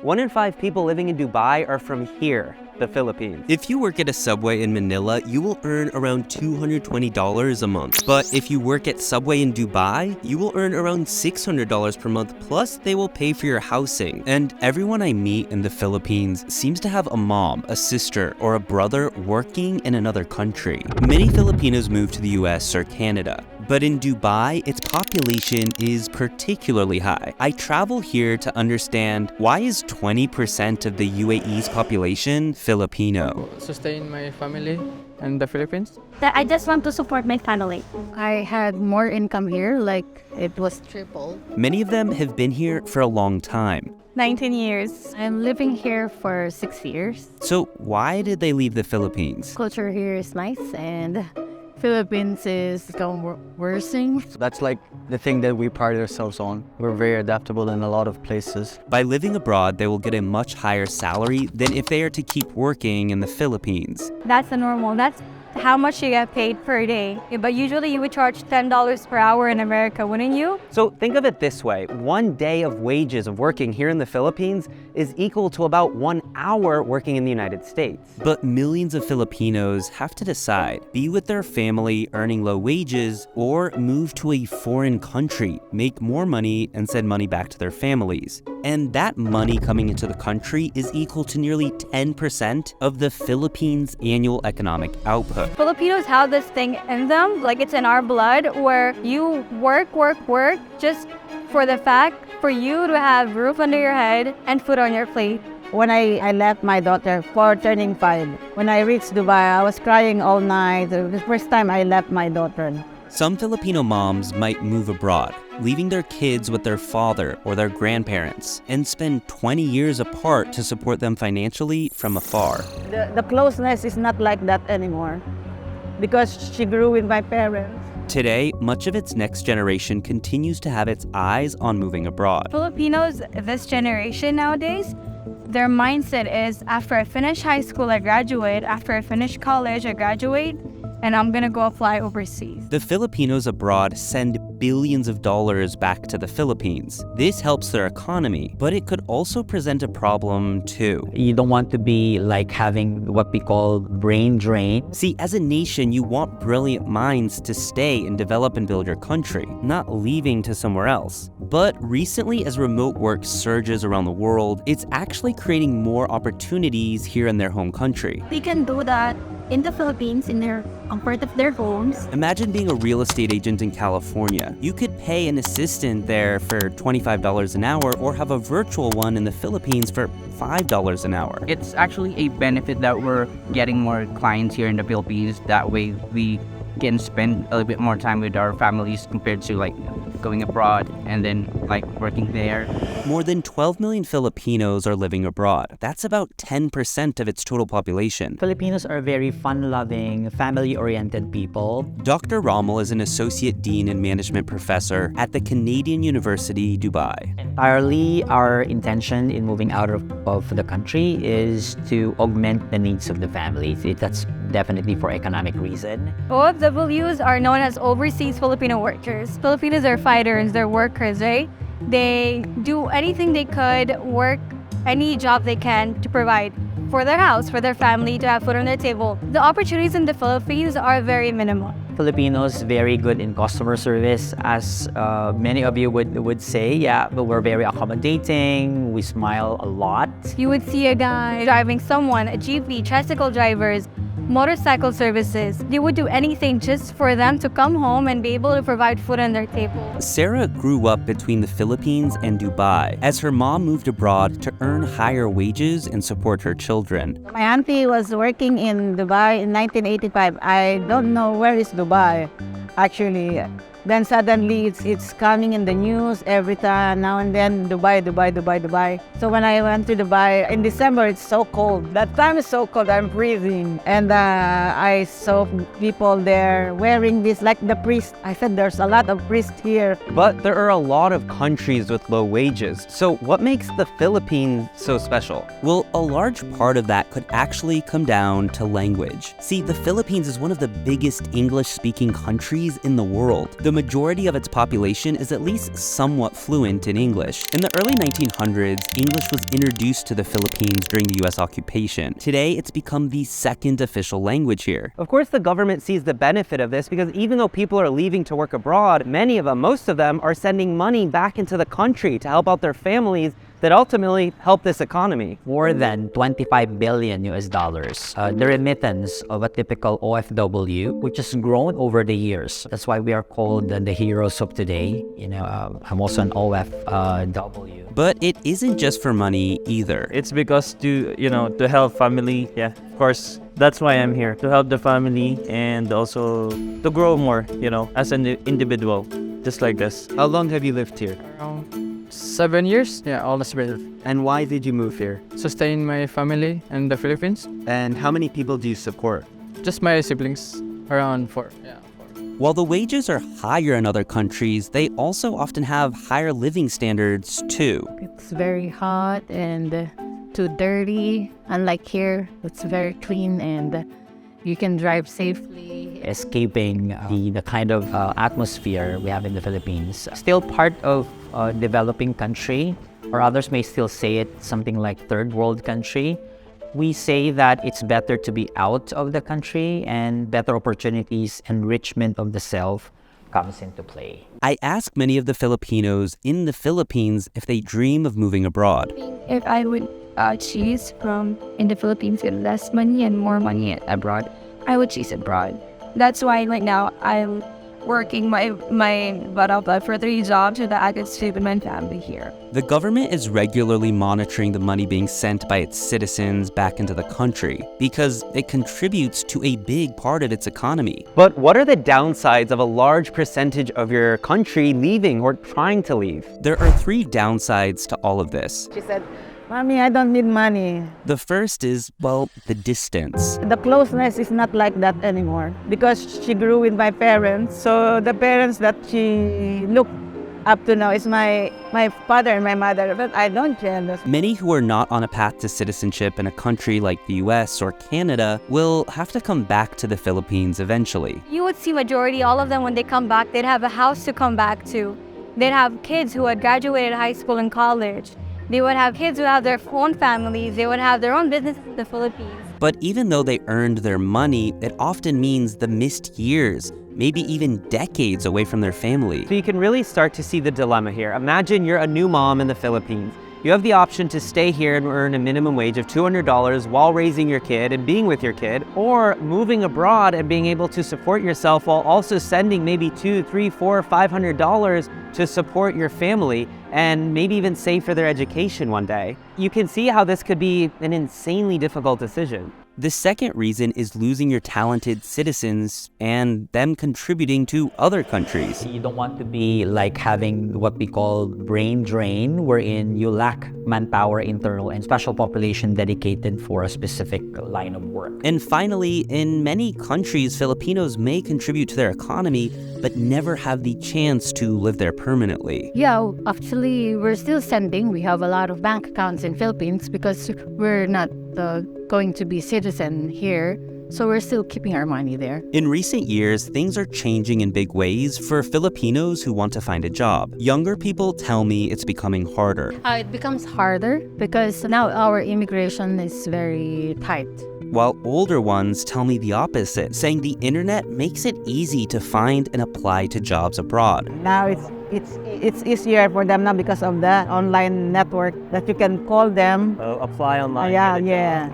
1 in 5 people living in Dubai are from here, the Philippines. If you work at a Subway in Manila, you will earn around $220 a month. But if you work at Subway in Dubai, you will earn around $600 per month, plus they will pay for your housing. And everyone I meet in the Philippines seems to have a mom, a sister, or a brother working in another country. Many Filipinos move to the US or Canada, but in Dubai, its population is particularly high. I travel here to understand why is 20% of the UAE's population Filipino. Sustain my family in the Philippines. I just want to support my family. I had more income here, like it was triple. Many of them have been here for a long time. 19 years. I'm living here for 6 years. So why did they leave the Philippines? Culture here is nice and Philippines is worsening. So that's like the thing that we pride ourselves on. We're very adaptable in a lot of places. By living abroad, they will get a much higher salary than if they are to keep working in the Philippines. That's the normal. That's how much you get paid per day. But usually you would charge $10 per hour in America, wouldn't you? So think of it this way. 1 day of wages of working here in the Philippines is equal to about 1 hour working in the United States. But millions of Filipinos have to decide, be with their family earning low wages or move to a foreign country, make more money and send money back to their families. And that money coming into the country is equal to nearly 10% of the Philippines' annual economic output. Filipinos have this thing in them, like it's in our blood, where you work just for the fact for you to have roof under your head and food on your plate. When I left my daughter for turning 5, when I reached Dubai, I was crying all night. The first time I left my daughter. Some Filipino moms might move abroad, leaving their kids with their father or their grandparents, and spend 20 years apart to support them financially from afar. The closeness is not like that anymore because she grew with my parents. Today, much of its next generation continues to have its eyes on moving abroad. Filipinos, this generation nowadays, their mindset is after I finish high school, I graduate. After I finish college, I graduate. And I'm gonna go apply overseas. The Filipinos abroad send billions of dollars back to the Philippines. This helps their economy, but it could also present a problem too. You don't want to be like having what we call brain drain. See, as a nation, you want brilliant minds to stay and develop and build your country, not leaving to somewhere else. But recently, as remote work surges around the world, it's actually creating more opportunities here in their home country. They can do that in the Philippines, in their comfort of their homes. Imagine being a real estate agent in California. You could pay an assistant there for $25 an hour or have a virtual one in the Philippines for $5 an hour. It's actually a benefit that we're getting more clients here in the Philippines. That way we can spend a little bit more time with our families compared to like going abroad and then like working there. More than 12 million Filipinos are living abroad. That's about 10% of its total population. Filipinos are very fun-loving, family-oriented people. Dr. Rommel is an associate dean and management professor at the Canadian University, Dubai. Entirely, our intention in moving out of the country is to augment the needs of the families. That's definitely for economic reason. OFWs are known as overseas Filipino workers. Filipinos are fighters, they're workers, right? They do anything they could, work any job they can to provide for their house, for their family, to have food on their table. The opportunities in the Philippines are very minimal. Filipinos very good in customer service, as many of you would say. Yeah, but we're very accommodating. We smile a lot. You would see a guy driving someone, a jeepney, tricycle drivers, motorcycle services. They would do anything just for them to come home and be able to provide food on their table. Sarah grew up between the Philippines and Dubai as her mom moved abroad to earn higher wages and support her children. My auntie was working in Dubai in 1985. I don't know where is Dubai, actually. Then suddenly it's coming in the news every time, now and then, Dubai. So when I went to Dubai, in December, it's so cold. That time is so cold, I'm freezing. And I saw people there wearing this, like the priest. I said, there's a lot of priests here. But there are a lot of countries with low wages. So what makes the Philippines so special? Well, a large part of that could actually come down to language. See, the Philippines is one of the biggest English-speaking countries in the world. The majority of its population is at least somewhat fluent in English. In the early 1900s, English was introduced to the Philippines during the US occupation. Today, it's become the second official language here. Of course, the government sees the benefit of this because even though people are leaving to work abroad, many of them, most of them, are sending money back into the country to help out their families that ultimately help this economy. More than 25 billion US dollars. The remittance of a typical OFW, which has grown over the years. That's why we are called the heroes of today. I'm also an OFW. But it isn't just for money either. It's because to help family. Yeah, of course. That's why I'm here, to help the family and also to grow more, as an individual, just like this. How long have you lived here? Around 7 years. Yeah, almost better. And why did you move here? Sustain my family in the Philippines. And how many people do you support? Just my siblings, around 4. Yeah. While the wages are higher in other countries, they also often have higher living standards too. It's very hot and too dirty. Unlike here, it's very clean and you can drive safely. Escaping the kind of atmosphere we have in the Philippines. Still part of a developing country, or others may still say it something like third world country. We say that it's better to be out of the country and better opportunities, enrichment of the self comes into play. I asked many of the Filipinos in the Philippines if they dream of moving abroad. If I would choose from in the Philippines with less money and more money abroad, I would choose abroad. That's why right now I'm working my butt off for 3 jobs so that I could stay with my family here. The government is regularly monitoring the money being sent by its citizens back into the country because it contributes to a big part of its economy. But what are the downsides of a large percentage of your country leaving or trying to leave? There are 3 downsides to all of this. She said, "Mommy, I don't need money." The first is, well, the distance. The closeness is not like that anymore because she grew with my parents. So the parents that she looked up to now is my father and my mother, but I don't jealous. Many who are not on a path to citizenship in a country like the US or Canada will have to come back to the Philippines eventually. You would see majority, all of them, when they come back, they'd have a house to come back to. They'd have kids who had graduated high school and college. They would have kids who have their own families. They would have their own business in the Philippines. But even though they earned their money, it often means the missed years, maybe even decades away from their family. So you can really start to see the dilemma here. Imagine you're a new mom in the Philippines. You have the option to stay here and earn a minimum wage of $200 while raising your kid and being with your kid, or moving abroad and being able to support yourself while also sending maybe $200, $300, $400, $500 to support your family and maybe even save for their education one day. You can see how this could be an insanely difficult decision. The second reason is losing your talented citizens and them contributing to other countries. You don't want to be like having what we call brain drain, wherein you lack manpower, internal and special population dedicated for a specific line of work. And finally, in many countries, Filipinos may contribute to their economy, but never have the chance to live there permanently. Yeah, actually, we're still sending. We have a lot of bank accounts in Philippines because we're not going to be citizen here. So we're still keeping our money there. In recent years, things are changing in big ways for Filipinos who want to find a job. Younger people tell me it's becoming harder. It becomes harder because now our immigration is very tight. While older ones tell me the opposite, saying the internet makes it easy to find and apply to jobs abroad. Now it's easier for them now because of the online network that you can call them. Apply online. Yeah.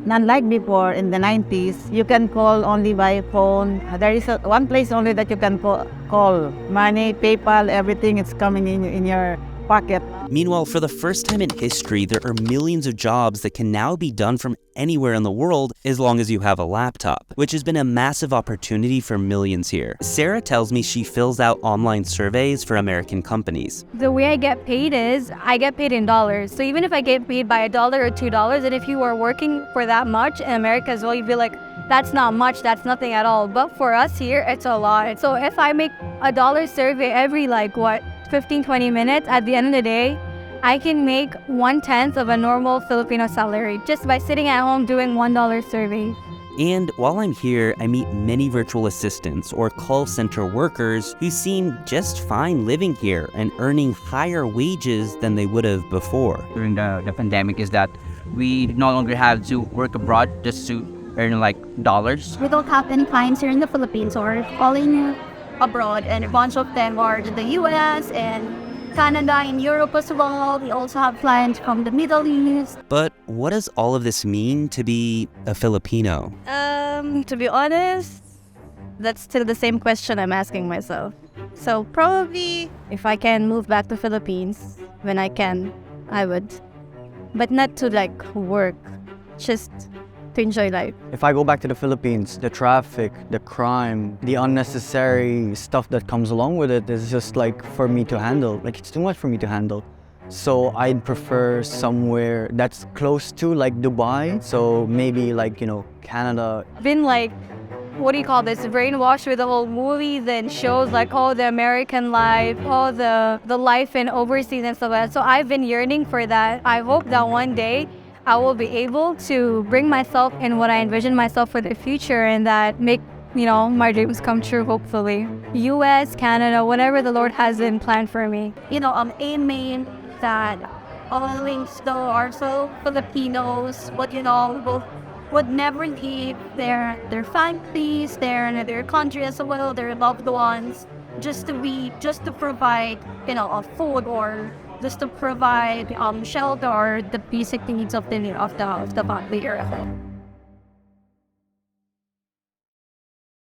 Not like before in the 90s, you can call only by phone. There is one place only that you can call. Money, PayPal, everything is coming in your pocket. Meanwhile, for the first time in history, there are millions of jobs that can now be done from anywhere in the world as long as you have a laptop, which has been a massive opportunity for millions here. Sarah tells me she fills out online surveys for American companies. The way I get paid is I get paid in dollars. So even if I get paid by $1 or $2, and if you are working for that much in America as well, you'd be like, that's not much, that's nothing at all. But for us here, it's a lot. So if I make $1 survey every 15-20 minutes, at the end of the day, I can make 1/10 of a normal Filipino salary just by sitting at home doing $1 surveys. And while I'm here, I meet many virtual assistants or call center workers who seem just fine living here and earning higher wages than they would have before. During the pandemic is that we no longer have to work abroad just to earn like dollars. We don't have any clients here in the Philippines or calling abroad, and a bunch of them are in the US and Canada and Europe as well. We also have clients from the Middle East. But what does all of this mean to be a Filipino? To be honest, that's still the same question I'm asking myself. So probably if I can move back to Philippines when I can, I would. But not to like work, just to enjoy life. If I go back to the Philippines, the traffic, the crime, the unnecessary stuff that comes along with it is just like for me to handle. Like it's too much for me to handle. So I'd prefer somewhere that's close to like Dubai. So maybe like, Canada. Been like, what do you call this, brainwashed with the whole movies and shows like all the American life, all the life in overseas and stuff like that. So I've been yearning for that. I hope that one day I will be able to bring myself in what I envision myself for the future, and that make my dreams come true, hopefully. US, Canada, whatever the Lord has in plan for me. I'm aiming that always though also Filipinos would never leave their families, their country as well, their loved ones, just to provide a food, or just to provide shelter, or the basic needs of the family.